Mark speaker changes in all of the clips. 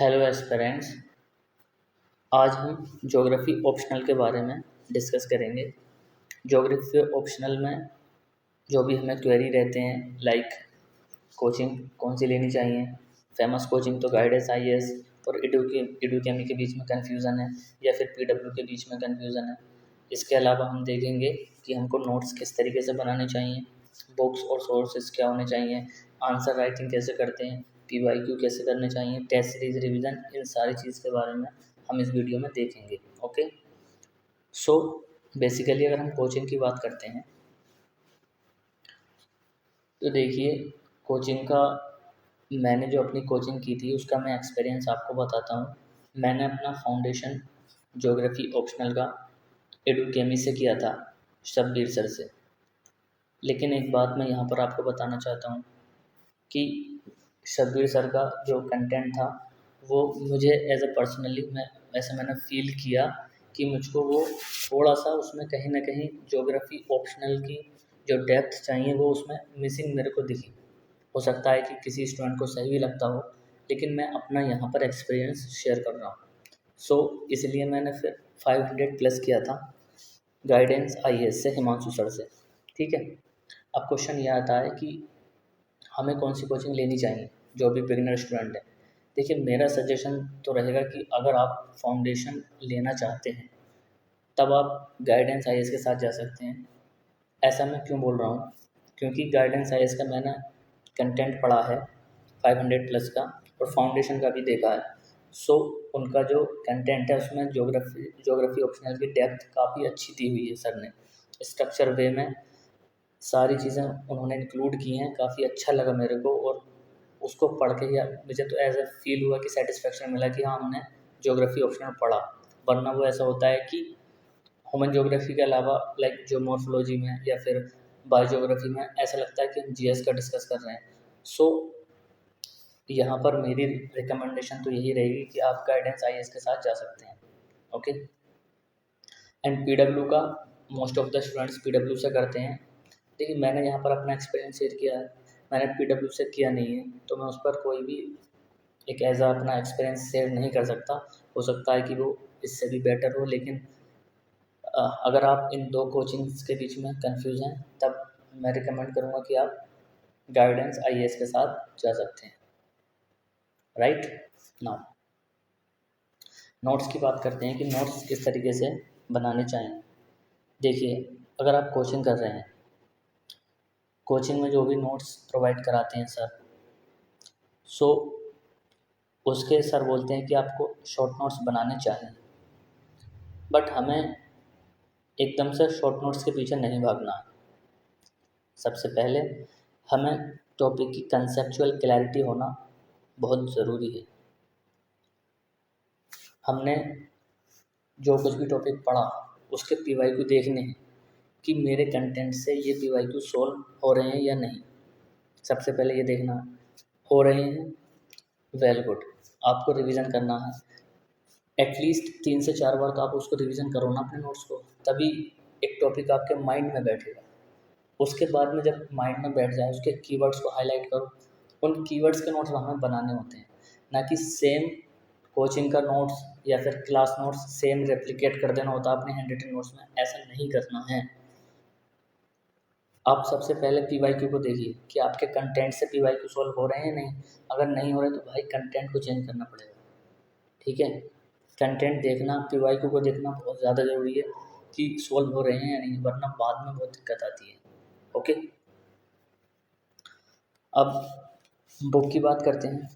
Speaker 1: Hello aspirants. आज हम geography optional के बारे में डिस्कस करेंगे। ज्योग्राफी ऑप्शनल में जो भी हमें क्वेरी रहते हैं लाइक कोचिंग कौन सी लेनी चाहिए, फेमस कोचिंग तो गाइडेंस आईएएस और एडुकेमी के बीच में कन्फ्यूज़न है या फिर पीडब्ल्यू के बीच में कन्फ्यूज़न है। इसके अलावा हम देखेंगे कि हमको नोट्स किस तरीके से बनाने चाहिए, बुक्स और सोर्सेज क्या होने चाहिए, आंसर राइटिंग कैसे करते हैं, पीवाईक्यू कैसे करने चाहिए, टेस्ट सीरीज रिवीजन, इन सारी चीज़ के बारे में हम इस वीडियो में देखेंगे। ओके, सो बेसिकली अगर हम कोचिंग की बात करते हैं तो देखिए, कोचिंग का मैंने जो अपनी कोचिंग की थी उसका मैं एक्सपीरियंस आपको बताता हूँ। मैंने अपना फाउंडेशन ज्योग्राफी ऑप्शनल का एडुकेमी से किया था, शब्बीर सर से। लेकिन एक बात मैं यहाँ पर आपको बताना चाहता हूँ कि शब्बीर सर का जो कंटेंट था वो मुझे एज अ पर्सनली मैंने फ़ील किया कि मुझको वो थोड़ा सा उसमें कहीं ना कहीं ज्योग्राफी ऑप्शनल की जो डेप्थ चाहिए वो उसमें मिसिंग मेरे को दिखी। हो सकता है कि किसी स्टूडेंट को सही भी लगता हो, लेकिन मैं अपना यहाँ पर एक्सपीरियंस शेयर कर रहा हूँ। सो इसलिए मैंने फिर 500 प्लस किया था गाइडेंस आईएएस से, हिमांशु सर से। ठीक है, अब क्वेश्चन यह आता है कि हमें कौन सी कोचिंग लेनी चाहिए जो भी बिगिनर स्टूडेंट है। देखिए, मेरा सजेशन तो रहेगा कि अगर आप फाउंडेशन लेना चाहते हैं तब आप गाइडेंस आईएएस के साथ जा सकते हैं। ऐसा मैं क्यों बोल रहा हूँ, क्योंकि गाइडेंस आईएएस का मैंने कंटेंट पढ़ा है 500 प्लस का और फाउंडेशन का भी देखा है। सो उनका जो कंटेंट है उसमें ज्योग्राफी ऑप्शनल की डेप्थ काफ़ी अच्छी दी हुई है सर ने, स्ट्रक्चर वे में सारी चीज़ें उन्होंने इंक्लूड की हैं। काफ़ी अच्छा लगा मेरे को और उसको पढ़ के या मुझे तो एज अ फील हुआ कि सेटिस्फेक्शन मिला कि हाँ, हमने ज्योग्राफी ऑप्शनल पढ़ा। वरना वो ऐसा होता है कि ह्यूमन ज्योग्राफी के अलावा लाइक जो मॉर्फोलॉजी में या फिर बायोज्योग्राफी में ऐसा लगता है कि हम जीएस का डिस्कस कर रहे हैं। सो यहाँ पर मेरी रिकमेंडेशन तो यही रहेगी कि आप गाइडेंस आईएएस के साथ जा सकते हैं। ओके, एंड पीडब्ल्यू का most of the students PW से करते हैं, लेकिन मैंने यहाँ पर अपना एक्सपीरियंस शेयर किया है। मैंने पीडब्ल्यू से किया नहीं है तो मैं उस पर कोई भी एक एज अपना एक्सपीरियंस शेयर नहीं कर सकता। हो सकता है कि वो इससे भी बेटर हो, लेकिन अगर आप इन दो कोचिंग्स के बीच में कंफ्यूज हैं तब मैं रिकमेंड करूँगा कि आप गाइडेंस आईएएस के साथ जा सकते हैं। राइट नाउ नोट्स की बात करते हैं कि नोट्स किस तरीके से बनाने चाहिए। देखिए, अगर आप कोचिंग कर रहे हैं, कोचिंग में जो भी नोट्स प्रोवाइड कराते हैं सर, सो उसके सर बोलते हैं कि आपको शॉर्ट नोट्स बनाने चाहिए, बट हमें एकदम से शॉर्ट नोट्स के पीछे नहीं भागना है। सबसे पहले हमें टॉपिक की कंसेप्चुअल क्लैरिटी होना बहुत ज़रूरी है। हमने जो कुछ भी टॉपिक पढ़ा उसके पीवाईक्यू देखने हैं कि मेरे कंटेंट से ये पीवाईक्यू सॉल्व हो रहे हैं या नहीं। सबसे पहले ये देखना हो रहे हैं, वेल गुड, आपको रिवीजन करना है। एटलीस्ट 3 से 4 बार तो आप उसको रिवीजन करो ना अपने नोट्स को, तभी एक टॉपिक आपके माइंड में बैठेगा। उसके बाद में जब माइंड में बैठ जाए उसके कीवर्ड्स को हाईलाइट करो। उन कीवर्ड्स के नोट्स हमें बनाने होते हैं, ना कि सेम कोचिंग का नोट्स या फिर क्लास नोट्स सेम रेप्लिकेट कर देना होता है अपने हैंड रिटन नोट्स में। ऐसा नहीं करना है। आप सबसे पहले पीवाईक्यू को देखिए कि आपके कंटेंट से पीवाईक्यू सॉल्व हो रहे हैं नहीं। अगर नहीं हो रहे तो भाई कंटेंट को चेंज करना पड़ेगा। ठीक है, कंटेंट देखना, पीवाईक्यू को देखना बहुत ज़्यादा ज़रूरी है कि सॉल्व हो रहे हैं या नहीं, वरना बाद में बहुत दिक्कत आती है। ओके, अब बुक की बात करते हैं।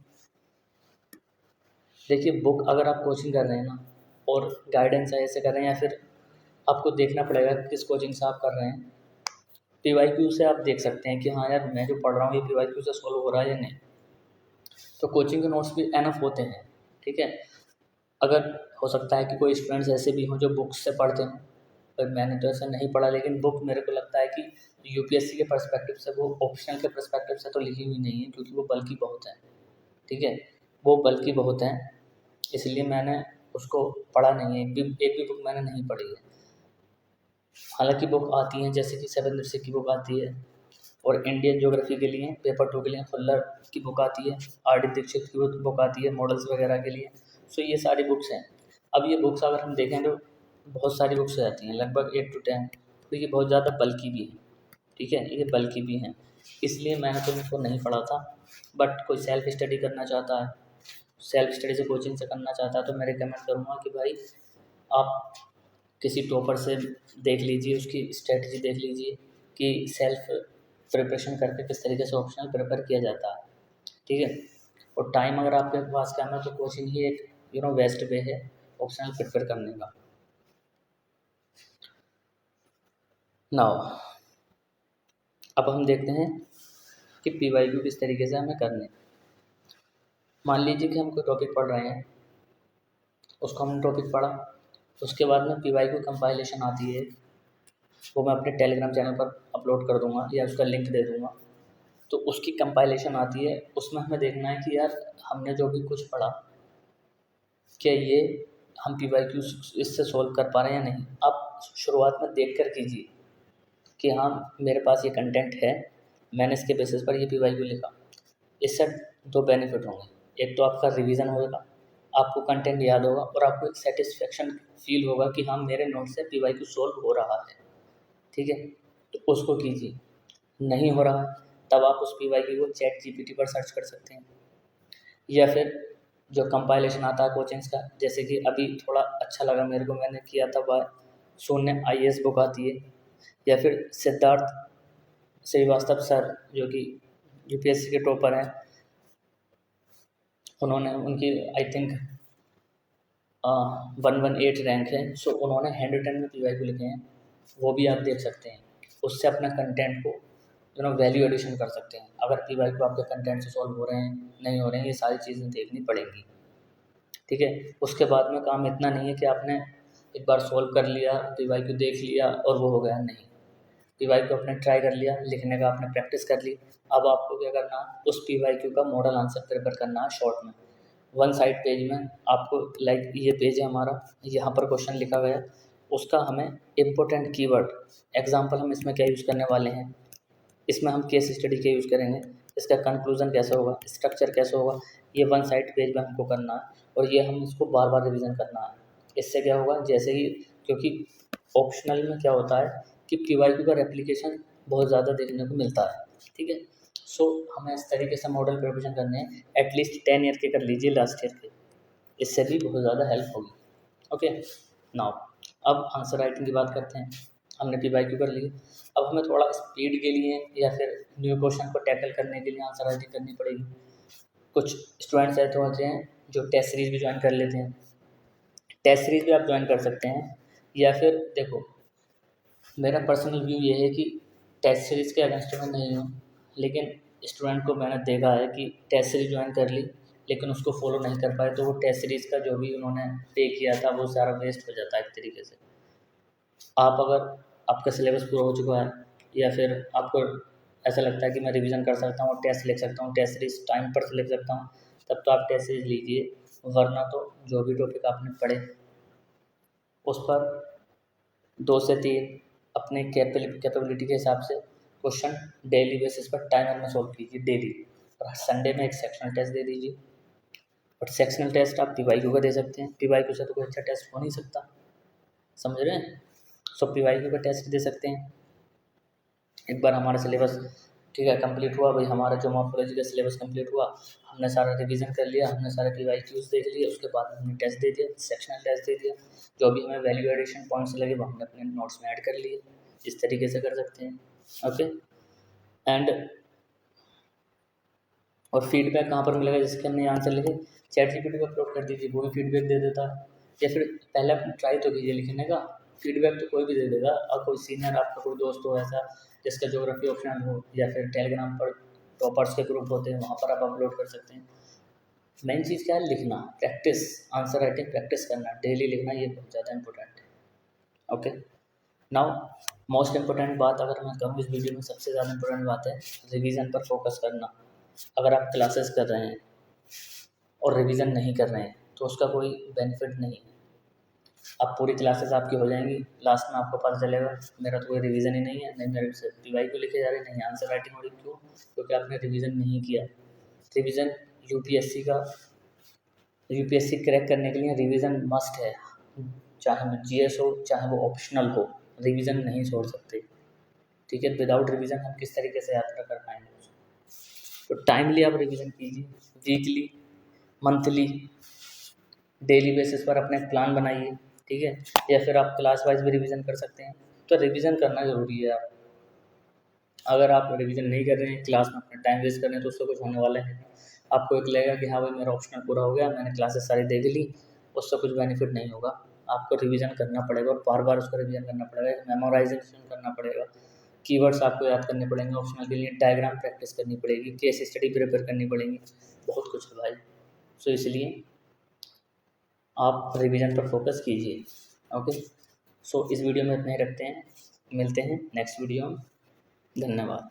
Speaker 1: देखिए, बुक अगर आप कोचिंग कर रहे हैं ना और गाइडेंस ऐसे कर रहे हैं, या फिर आपको देखना पड़ेगा किस कोचिंग से आप कर रहे हैं। पीवाईक्यू से आप देख सकते हैं कि हाँ यार, मैं जो पढ़ रहा हूँ ये पीवाईक्यू से सॉल्व हो रहा है या नहीं। तो कोचिंग के नोट्स भी एनफ होते हैं। ठीक है, अगर हो सकता है कि कोई स्टूडेंट्स ऐसे भी हों जो बुक्स से पढ़ते हों, पर मैंने तो ऐसा नहीं पढ़ा, लेकिन बुक मेरे को लगता है कि यूपीएससी के पर्सपेक्टिव से, वो ऑप्शनल के पर्सपेक्टिव से तो लिखी हुई नहीं है, क्योंकि वो बल्कि बहुत है। ठीक है, वो बल्कि बहुत हैं, इसलिए मैंने उसको पढ़ा नहीं है। एक भी बुक मैंने नहीं पढ़ी है। हालांकि बुक आती हैं, जैसे कि 7 की बुक आती है, और इंडियन ज्योग्राफी के लिए पेपर 2 के लिए खुल्लर की बुक आती है, आर डी दीक्षित की बुक आती है मॉडल्स वगैरह के लिए। सो ये सारी बुक्स हैं। अब ये बुक्स अगर हम देखें तो बहुत सारी बुक्स हो जाती हैं, लगभग 8 to 10, तो ये बहुत ज़्यादा बल्कि भी है, ठीक है, ये बल्कि भी हैं, इसलिए मैंने तो इनको नहीं पढ़ा था। बट कोई सेल्फ स्टडी करना चाहता है, सेल्फ स्टडी से कोचिंग से करना चाहता है, तो मैं रिकमेंड करूँगा कि भाई आप किसी टॉपर से देख लीजिए, उसकी स्ट्रेटजी देख लीजिए कि सेल्फ प्रिपरेशन करके किस तरीके से ऑप्शनल प्रिपेयर किया जाता है, ठीक है। और टाइम अगर आपके पास कम है तो कोचिंग ही एक बेस्ट वे है ऑप्शनल प्रिपेयर करने का। नाउ अब हम देखते हैं कि PYQ किस तरीके से हमें करने। मान लीजिए कि हम कोई टॉपिक पढ़ रहे हैं, उसको हमने टॉपिक पढ़ा, उसके बाद में PYQ कंपाइलेशन आती है, वो मैं अपने टेलीग्राम चैनल पर अपलोड कर दूंगा या उसका लिंक दे दूंगा। तो उसकी कंपाइलेशन आती है, उसमें हमें देखना है कि यार हमने जो भी कुछ पढ़ा क्या ये हम PYQ इससे सॉल्व कर पा रहे हैं या नहीं। आप शुरुआत में देख कर कीजिए कि हाँ मेरे पास ये कंटेंट है, मैंने इसके बेसिस पर ये PYQ लिखा। इससे 2 बेनिफिट होंगे, एक तो आपका रिवीजन होगा, आपको कंटेंट याद होगा, और आपको एक सेटिस्फेक्शन फील होगा कि हाँ मेरे नोट से PYQ सॉल्व हो रहा है, ठीक है। तो उसको कीजिए। नहीं हो रहा तब आप उस PYQ को ChatGPT पर सर्च कर सकते हैं, या फिर जो कंपाइलेशन आता है कोचिंग्स का, जैसे कि अभी थोड़ा अच्छा लगा मेरे को, मैंने किया था वह शून्य IAS बुक आती है, या फिर सिद्धार्थ श्रीवास्तव सर जो कि UPSC के टॉपर हैं, उन्होंने उनकी आई थिंक 118 रैंक है, सो उन्होंने हैंड रिटन में PYQ लिखे हैं, वो भी आप देख सकते हैं। उससे अपना कंटेंट को वैल्यू एडिशन कर सकते हैं। अगर PYQ आपके कंटेंट से सॉल्व हो रहे हैं नहीं हो रहे हैं, ये सारी चीज़ें देखनी पड़ेंगी, ठीक है। उसके बाद में काम इतना नहीं है कि आपने एक बार सॉल्व कर लिया, PYQ देख लिया और वो हो गया, नहीं। PYQ आपने ट्राई कर लिया, लिखने का आपने प्रैक्टिस कर ली, अब आपको क्या करना है, उस PYQ का मॉडल आंसर प्रिपेयर करना है शॉर्ट में, 1 साइड पेज में। आपको लाइक ये पेज है हमारा, यहाँ पर क्वेश्चन लिखा गया, उसका हमें इम्पोर्टेंट कीवर्ड एग्जांपल हम इसमें क्या यूज़ करने वाले हैं, इसमें हम केस स्टडी क्या यूज़ करेंगे, इसका कंक्लूजन कैसे होगा, स्ट्रक्चर कैसे होगा, ये 1 साइड पेज में हमको करना है, और ये हम इसको बार बार रिवीजन करना है। इससे क्या होगा, जैसे ही, क्योंकि ऑप्शनल में क्या होता है कि PYQ का रेप्लिकेशन बहुत ज़्यादा देखने को मिलता है, ठीक है। सो हमें इस तरीके से मॉडल प्रिपरेशन करने हैं, एटलीस्ट 10 ईयर के कर लीजिए, लास्ट ईयर के, इससे भी बहुत ज़्यादा हेल्प होगी। ओके, नाउ अब आंसर राइटिंग की बात करते हैं। हमने PYQ कर ली, अब हमें थोड़ा स्पीड के लिए या फिर न्यू क्वेश्चन को टैकल करने के लिए आंसर राइटिंग करनी पड़ेगी। कुछ स्टूडेंट्स ऐसे होते हैं जो टेस्ट सीरीज भी ज्वाइन कर लेते हैं, टेस्ट सीरीज भी आप ज्वाइन कर सकते हैं, या फिर देखो मेरा पर्सनल व्यू ये है कि टेस्ट सीरीज़ के अगेंस्ट में नहीं हूँ, लेकिन स्टूडेंट को मैंने देखा है कि टेस्ट सीरीज ज्वाइन कर ली लेकिन उसको फॉलो नहीं कर पाए, तो वो टेस्ट सीरीज़ का जो भी उन्होंने पे किया था वो सारा वेस्ट हो जाता है एक तरीके से। आप अगर आपका सिलेबस पूरा हो चुका है, या फिर आपको ऐसा लगता है कि मैं रिवीजन कर सकता हूँ, टेस्ट लिख सकता हूँ, टेस्ट सीरीज टाइम पर लिख सकता हूँ, तब तो आप टेस्ट सीरीज लीजिए, वरना तो जो भी टॉपिक आपने पढ़े उस पर 2 से 3 अपने कैपेबिलिटी के हिसाब से क्वेश्चन डेली बेसिस पर टाइमर में सॉल्व कीजिए डेली, और संडे में एक सेक्शनल टेस्ट दे दीजिए। और सेक्शनल टेस्ट आप PYQ का दे सकते हैं, PYQ से तो कोई अच्छा टेस्ट हो नहीं सकता, समझ रहे हैं। सो PYQ का टेस्ट दे सकते हैं। एक बार हमारा सिलेबस ठीक है कंप्लीट हुआ, भाई हमारा जो मॉर्फोलॉजी का सिलेबस कंप्लीट हुआ, हमने सारा रिवीजन कर लिया, हमने सारे PYQs देख लिए, उसके बाद हमने टेस्ट दे दिया, सेक्शनल टेस्ट दे दिया, जो भी हमें वैल्यू एडिशन पॉइंट्स लगे वो हमने अपने नोट्स में ऐड कर लिए। इस तरीके से कर सकते हैं, ओके। एंड और फीडबैक कहाँ पर मिलेगा, जिसके हमने आंसर लिखे, ChatGPT को अपलोड कर दीजिए, वो भी फीडबैक दे देता है। या फिर पहले आप ट्राई तो कीजिए लिखने का, फीडबैक तो कोई भी दे देगा। और कोई सीनियर आपका कोई दोस्त हो ऐसा जिसका ज्योग्राफी ऑप्शनल हो, या फिर टेलीग्राम पर टॉपर्स के ग्रुप होते हैं वहाँ पर आप अपलोड कर सकते हैं। मेन चीज़ क्या है, लिखना, प्रैक्टिस, आंसर राइटिंग प्रैक्टिस करना, डेली लिखना, ये बहुत ज़्यादा इंपॉर्टेंट है। ओके, नाउ मोस्ट इम्पोर्टेंट बात अगर मैं कहूँ इस वीडियो में, सबसे ज़्यादा इंपॉर्टेंट बात है रिवीजन पर फोकस करना। अगर आप क्लासेस कर रहे हैं और रिवीजन नहीं कर रहे हैं तो उसका कोई बेनिफिट नहीं है। अब पूरी क्लासेस आपकी हो जाएंगी, लास्ट में आपको पता चलेगा मेरा तो कोई रिवीजन ही नहीं है, नहीं मेरे से पीवाई को लिखे जा रहे, नहीं आंसर राइटिंग हो रही। क्यों? क्योंकि आपने रिवीजन नहीं किया। रिवीजन यूपीएससी क्रैक करने के लिए रिवीजन मस्ट है, चाहे वो जीएस हो चाहे वो ऑप्शनल हो, रिवीजन नहीं छोड़ सकते। ठीक है, विदाउट रिवीजन हम किस तरीके से यात्रा कर पाएंगे? तो टाइमली आप रिवीजन कीजिए, वीकली, मंथली, डेली बेसिस पर अपने प्लान बनाइए। ठीक है, या फिर आप क्लास वाइज भी रिवीजन कर सकते हैं। तो रिवीजन करना ज़रूरी है। आप अगर आप रिवीजन नहीं कर रहे हैं, क्लास में अपना टाइम वेस्ट कर रहे हैं, तो उससे कुछ होने वाला है। आपको एक लगेगा कि हाँ भाई मेरा ऑप्शनल पूरा हो गया, मैंने क्लासेस सारी देख ली, उससे कुछ बेनिफिट नहीं होगा। आपको रिवीजन करना पड़ेगा और बार बार उसको रिवीजन करना पड़ेगा, मेमोराइजेशन करना पड़ेगा, कीवर्ड्स आपको याद करने पड़ेंगे, ऑप्शनल के लिए डायग्राम प्रैक्टिस करनी पड़ेगी, केस स्टडी प्रिपेयर करनी पड़ेगी, बहुत कुछ है भाई। सो इसलिए आप रिवीजन पर फोकस कीजिए। ओके, सो इस वीडियो में इतना ही रखते हैं, मिलते हैं नेक्स्ट वीडियो में। धन्यवाद।